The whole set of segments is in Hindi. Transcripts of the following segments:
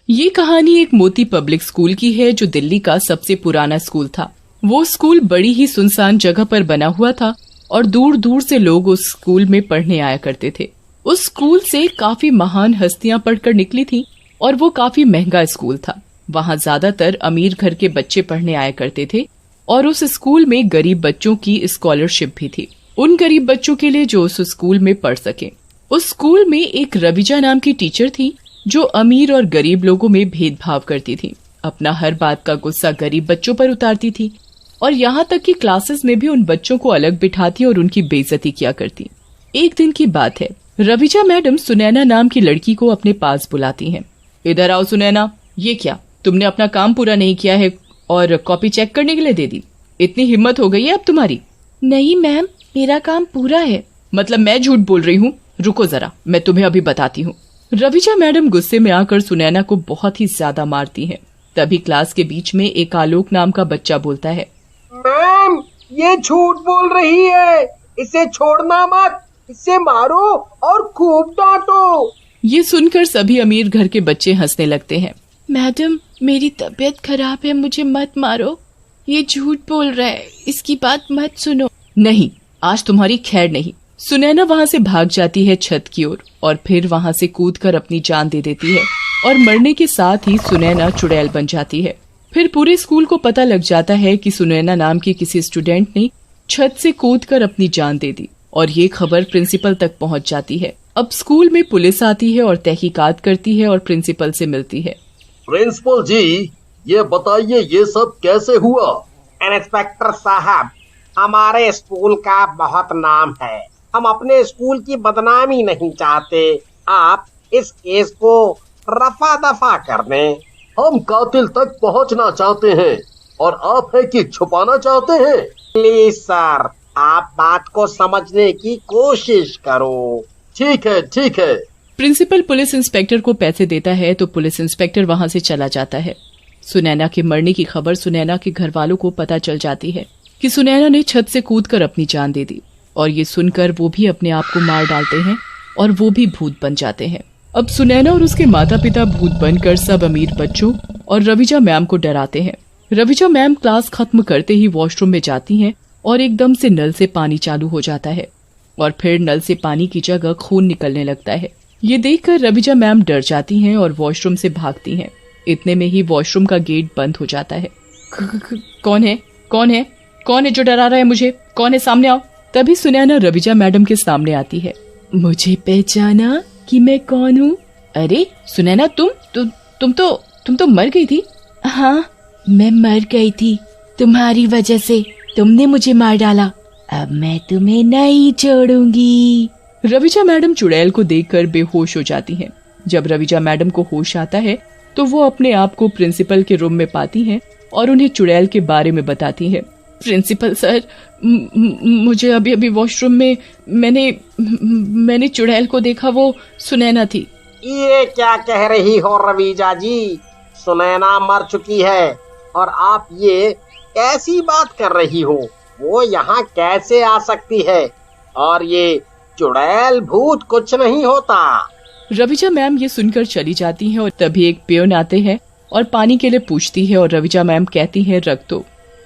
ये कहानी एक मोती पब्लिक स्कूल की है जो दिल्ली का सबसे पुराना स्कूल था। वो स्कूल बड़ी ही सुनसान जगह पर बना हुआ था और दूर दूर से लोग उस स्कूल में पढ़ने आया करते थे। उस स्कूल से काफी महान हस्तियां पढ़कर निकली थीं और वो काफी महंगा स्कूल था। वहाँ ज्यादातर अमीर घर के बच्चे पढ़ने आया करते थे और उस स्कूल में गरीब बच्चों की स्कॉलरशिप भी थी, उन गरीब बच्चों के लिए जो उस स्कूल में पढ़ सके। उस स्कूल में एक रविजा नाम की टीचर थी जो अमीर और गरीब लोगों में भेदभाव करती थी। अपना हर बात का गुस्सा गरीब बच्चों पर उतारती थी और यहाँ तक कि क्लासेस में भी उन बच्चों को अलग बिठाती और उनकी बेइज्जती किया करती। एक दिन की बात है, रविजा मैडम सुनैना नाम की लड़की को अपने पास बुलाती हैं। इधर आओ सुनैना, ये क्या, तुमने अपना काम पूरा नहीं किया है और कॉपी चेक करने के लिए दे दी? इतनी हिम्मत हो गई है अब तुम्हारी? नहीं मैम, मेरा काम पूरा है। मतलब मैं झूठ बोल रही हूँ? रुको जरा, मैं तुम्हें अभी बताती हूँ। रविजा मैडम गुस्से में आकर सुनैना को बहुत ही ज्यादा मारती हैं। तभी क्लास के बीच में एक आलोक नाम का बच्चा बोलता है, मैम ये झूठ बोल रही है, इसे छोड़ना मत, इसे मारो और खूब डांटो। ये सुनकर सभी अमीर घर के बच्चे हंसने लगते हैं। मैडम मेरी तबीयत खराब है, मुझे मत मारो, ये झूठ बोल रहा है, इसकी बात मत सुनो। नहीं, आज तुम्हारी खैर नहीं। सुनैना वहाँ से भाग जाती है छत की ओर और फिर वहाँ से कूदकर अपनी जान दे देती है और मरने के साथ ही सुनैना चुड़ैल बन जाती है। फिर पूरे स्कूल को पता लग जाता है कि सुनैना नाम की किसी स्टूडेंट ने छत से कूदकर अपनी जान दे दी और ये खबर प्रिंसिपल तक पहुँच जाती है। अब स्कूल में पुलिस आती है और तहकीकात करती है और प्रिंसिपल से मिलती है। प्रिंसिपल जी, ये बताइए ये सब कैसे हुआ? इंस्पेक्टर साहब, हमारे स्कूल का बहुत नाम है, हम अपने स्कूल की बदनामी नहीं चाहते। आप इस केस को रफा दफा कर दें। हम कातिल तक पहुंचना चाहते हैं और आप है कि छुपाना चाहते हैं? प्लीज सर, आप बात को समझने की कोशिश करो। ठीक है ठीक है। प्रिंसिपल पुलिस इंस्पेक्टर को पैसे देता है तो पुलिस इंस्पेक्टर वहाँ से चला जाता है। सुनैना के मरने की खबर सुनैना के घर वालों को पता चल जाती है कि सुनैना ने छत से कूदकर अपनी जान दे दी और ये सुनकर वो भी अपने आप को मार डालते हैं और वो भी भूत बन जाते हैं। अब सुनैना और उसके माता पिता भूत बनकर सब अमीर बच्चों और रविजा मैम को डराते हैं। रविजा मैम क्लास खत्म करते ही वॉशरूम में जाती हैं और एकदम से नल से पानी चालू हो जाता है और फिर नल से पानी की जगह खून निकलने लगता है। ये देखकर रविजा मैम डर जाती हैं और वॉशरूम से भागती हैं। इतने में ही वॉशरूम का गेट बंद हो जाता है। कौन है? कौन है? कौन है जो डरा रहा है मुझे? कौन है? सामने आओ। तभी सुनैना रविजा मैडम के सामने आती है। मुझे पहचाना कि मैं कौन हूँ? अरे सुनैना, तुम तो मर गई थी। हाँ, मैं मर गई थी तुम्हारी वजह से, तुमने मुझे मार डाला, अब मैं तुम्हें नहीं छोड़ूंगी। रविजा मैडम चुड़ैल को देखकर बेहोश हो जाती हैं। जब रविजा मैडम को होश आता है तो वो अपने आप को प्रिंसिपल के रूम में पाती हैं और उन्हें चुड़ैल के बारे में बताती है। प्रिंसिपल सर, मुझे अभी वॉशरूम में मैंने चुड़ैल को देखा, वो सुनैना थी। ये क्या कह रही हो रविजा जी? सुनैना मर चुकी है और आप ये कैसी बात कर रही हो? वो यहाँ कैसे आ सकती है? और ये चुड़ैल भूत कुछ नहीं होता। रविजा मैम ये सुनकर चली जाती हैं और तभी एक पियोन आते हैं और पानी के लिए पूछती है और रविजा मैम कहती है, रख दो।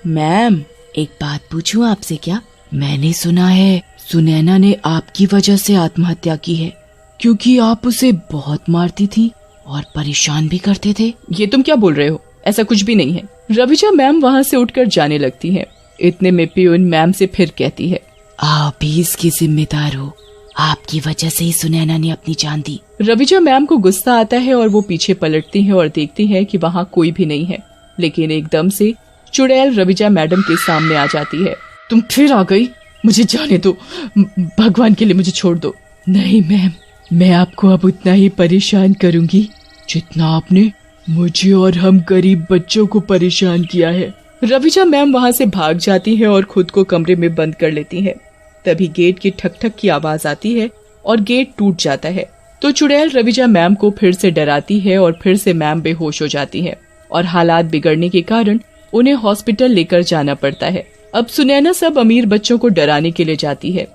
मैम एक बात पूछूं आपसे क्या? मैंने सुना है सुनैना ने आपकी वजह से आत्महत्या की है, क्योंकि आप उसे बहुत मारती थी और परेशान भी करते थे। ये तुम क्या बोल रहे हो? ऐसा कुछ भी नहीं है। रविजा मैम वहाँ से उठकर जाने लगती हैं। इतने में पियोन मैम से फिर कहती है, आप भी इसकी जिम्मेदार हो, आपकी वजह से ही सुनैना ने अपनी जान दी। रविजा मैम को गुस्सा आता है और वो पीछे पलटती हैं और देखती हैं कि वहाँ कोई भी नहीं है। लेकिन एकदम से चुड़ैल रविजा मैडम के सामने आ जाती है। तुम फिर आ गई, मुझे जाने दो, भगवान के लिए मुझे छोड़ दो। नहीं मैम, मैं आपको अब उतना ही परेशान करूंगी जितना आपने मुझे और हम गरीब बच्चों को परेशान किया है। रविजा मैम वहाँ से भाग जाती है और खुद को कमरे में बंद कर लेती है। तभी गेट की ठक ठक की आवाज आती है और गेट टूट जाता है। तो चुड़ैल रविजा मैम को फिर से डराती है और फिर से मैम बेहोश हो जाती है और हालात बिगड़ने के कारण उन्हें हॉस्पिटल लेकर जाना पड़ता है। अब सुनैना सब अमीर बच्चों को डराने के लिए जाती है।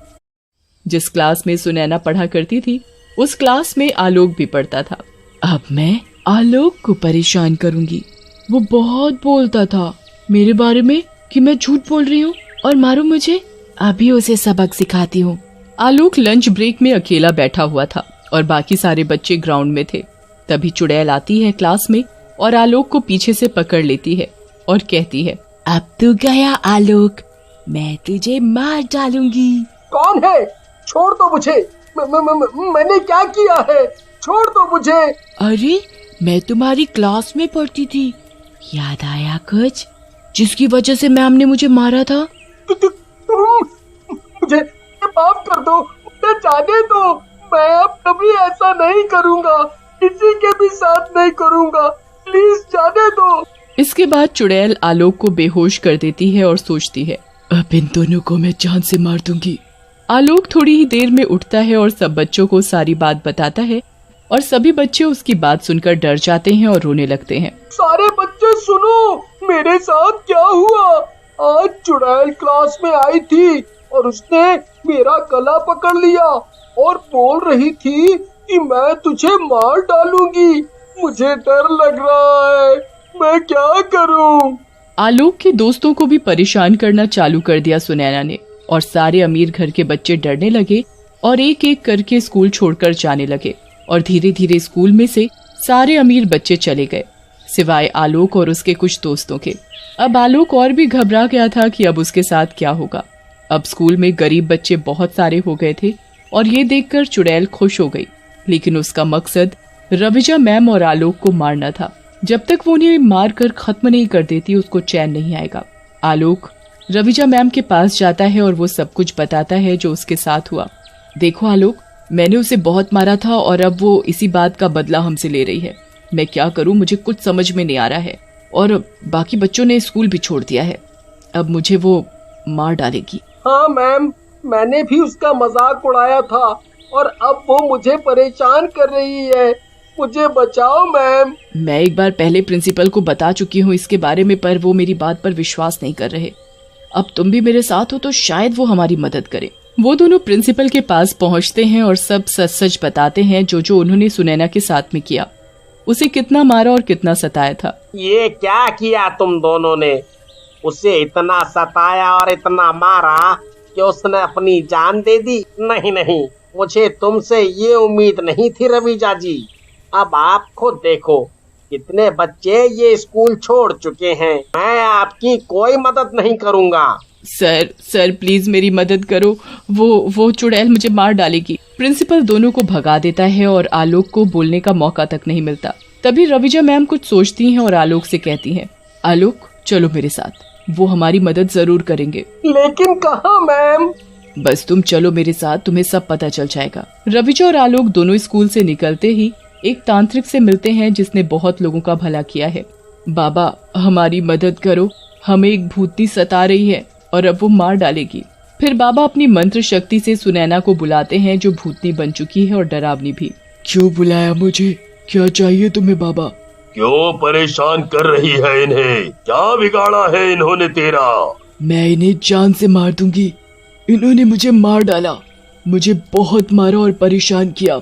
जिस क्लास में सुनैना पढ़ा करती थी उस क्लास में आलोक भी पढ़ता था। अब मैं आलोक को परेशान करूंगी। वो बहुत बोलता था मेरे बारे में कि मैं झूठ बोल रही हूँ और मारो मुझे। अभी उसे सबक सिखाती हूँ। आलोक लंच ब्रेक में अकेला बैठा हुआ था और बाकी सारे बच्चे ग्राउंड में थे। तभी चुड़ैल आती है क्लास में और आलोक को पीछे से पकड़ लेती है और कहती है, अब तू गया आलोक, मैं तुझे मार डालूंगी। कौन है? छोड़ दो मुझे। मैंने क्या किया है? छोड़ दो मुझे। अरे मैं तुम्हारी क्लास में पढ़ती थी, याद आया कुछ जिसकी वजह से मैम ने मुझे मारा था? तुम मुझे माफ कर दो, मुझे जाने दो। मैं अब कभी ऐसा नहीं करूँगा, किसी के भी साथ नहीं करूँगा। प्लीज जाने दो। इसके बाद चुड़ैल आलोक को बेहोश कर देती है और सोचती है, अब इन दोनों को मैं जान से मार दूंगी। आलोक थोड़ी ही देर में उठता है और सब बच्चों को सारी बात बताता है और सभी बच्चे उसकी बात सुनकर डर जाते हैं और रोने लगते हैं। सारे बच्चे सुनो, मेरे साथ क्या हुआ। आज चुड़ैल क्लास में आई थी और उसने मेरा गला पकड़ लिया और बोल रही थी कि मैं तुझे मार डालूंगी। मुझे डर लग रहा है, मैं क्या करूं? आलोक के दोस्तों को भी परेशान करना चालू कर दिया सुनैना ने और सारे अमीर घर के बच्चे डरने लगे और एक एक करके स्कूल छोड़कर जाने लगे और धीरे धीरे स्कूल में से सारे अमीर बच्चे चले गए सिवाय आलोक और उसके कुछ दोस्तों के। अब आलोक और भी घबरा गया था कि अब उसके साथ क्या होगा। अब स्कूल में गरीब बच्चे बहुत सारे हो गए थे और ये देखकर चुड़ैल खुश हो गई, लेकिन उसका मकसद रविजा मैम और आलोक को मारना था। जब तक वो उन्हें मार कर खत्म नहीं कर देती उसको चैन नहीं आएगा। आलोक रविजा मैम के पास जाता है और वो सब कुछ बताता है जो उसके साथ हुआ। देखो आलोक, मैंने उसे बहुत मारा था और अब वो इसी बात का बदला हमसे ले रही है। मैं क्या करूं, मुझे कुछ समझ में नहीं आ रहा है और बाकी बच्चों ने स्कूल भी छोड़ दिया है। अब मुझे वो मार डालेगी। हाँ मैम, मैंने भी उसका मजाक उड़ाया था और अब वो मुझे परेशान कर रही है। मुझे बचाओ मैम। मैं एक बार पहले प्रिंसिपल को बता चुकी हूँ इसके बारे में, पर वो मेरी बात पर विश्वास नहीं कर रहे। अब तुम भी मेरे साथ हो तो शायद वो हमारी मदद करे। वो दोनों प्रिंसिपल के पास पहुँचते हैं और सब सच सच बताते हैं जो उन्होंने सुनैना के साथ में किया, उसे कितना मारा और कितना सताया था। ये क्या किया तुम दोनों ने? उसे इतना सताया और इतना मारा कि उसने अपनी जान दे दी? नहीं नहीं, मुझे तुमसे ये उम्मीद नहीं थी रविजा जी। अब आप खुद देखो कितने बच्चे ये स्कूल छोड़ चुके हैं। मैं आपकी कोई मदद नहीं करूँगा। सर प्लीज मेरी मदद करो, वो चुड़ैल मुझे मार डालेगी। प्रिंसिपल दोनों को भगा देता है और आलोक को बोलने का मौका तक नहीं मिलता। तभी रविजा मैम कुछ सोचती हैं और आलोक से कहती हैं, आलोक चलो मेरे साथ, वो हमारी मदद जरूर करेंगे। लेकिन कहाँ मैम? बस तुम चलो मेरे साथ, तुम्हें सब पता चल जाएगा। रविजा और आलोक दोनों स्कूल से निकलते ही एक तांत्रिक से मिलते हैं जिसने बहुत लोगों का भला किया है। बाबा हमारी मदद करो, हमें एक भूतनी सता रही है और अब वो मार डालेगी। फिर बाबा अपनी मंत्र शक्ति से सुनैना को बुलाते हैं जो भूतनी बन चुकी है और डरावनी भी। क्यों बुलाया मुझे? क्या चाहिए तुम्हें बाबा? क्यों परेशान कर रही है इन्हें? क्या बिगाड़ा है इन्होंने तेरा? मैं इन्हें जान से मार दूंगी। इन्होंने मुझे मार डाला, मुझे बहुत मारा और परेशान किया।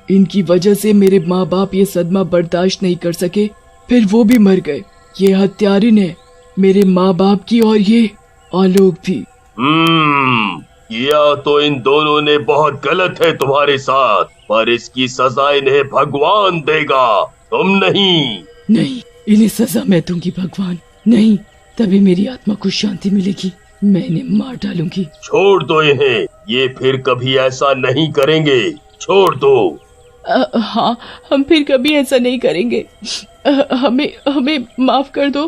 इनकी वजह से मेरे माँ बाप ये सदमा बर्दाश्त नहीं कर सके, फिर वो भी मर गए। ये हत्यारिन है, मेरे माँ बाप की और ये आलोक भी। किया तो इन दोनों ने बहुत गलत है तुम्हारे साथ, पर इसकी सजा इन्हें भगवान देगा, तुम नहीं। नहीं, इन्हें सजा मैं दूंगी भगवान। नहीं, तभी मेरी आत्मा को शांति मिलेगी। मैं इन्हें मार डालूंगी। छोड़ दो इन्हें, ये फिर कभी ऐसा नहीं करेंगे। छोड़ दो। हाँ, हम फिर कभी ऐसा नहीं करेंगे। हमें माफ कर दो।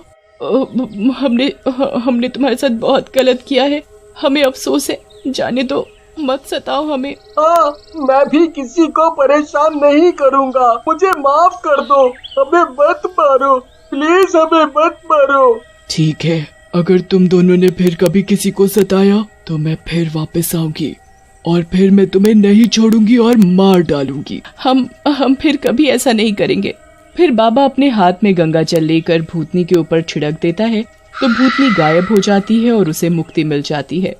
हमने तुम्हारे साथ बहुत गलत किया है, हमें अफसोस है। जाने दो, मत सताओ हमें। हाँ, मैं भी किसी को परेशान नहीं करूँगा। मुझे माफ कर दो, हमें मत मारो, प्लीज हमें मत मारो। ठीक है, अगर तुम दोनों ने फिर कभी किसी को सताया तो मैं फिर वापस आऊंगी और फिर मैं तुम्हें नहीं छोड़ूंगी और मार डालूंगी। हम फिर कभी ऐसा नहीं करेंगे। फिर बाबा अपने हाथ में गंगा जल लेकर भूतनी के ऊपर छिड़क देता है तो भूतनी गायब हो जाती है और उसे मुक्ति मिल जाती है।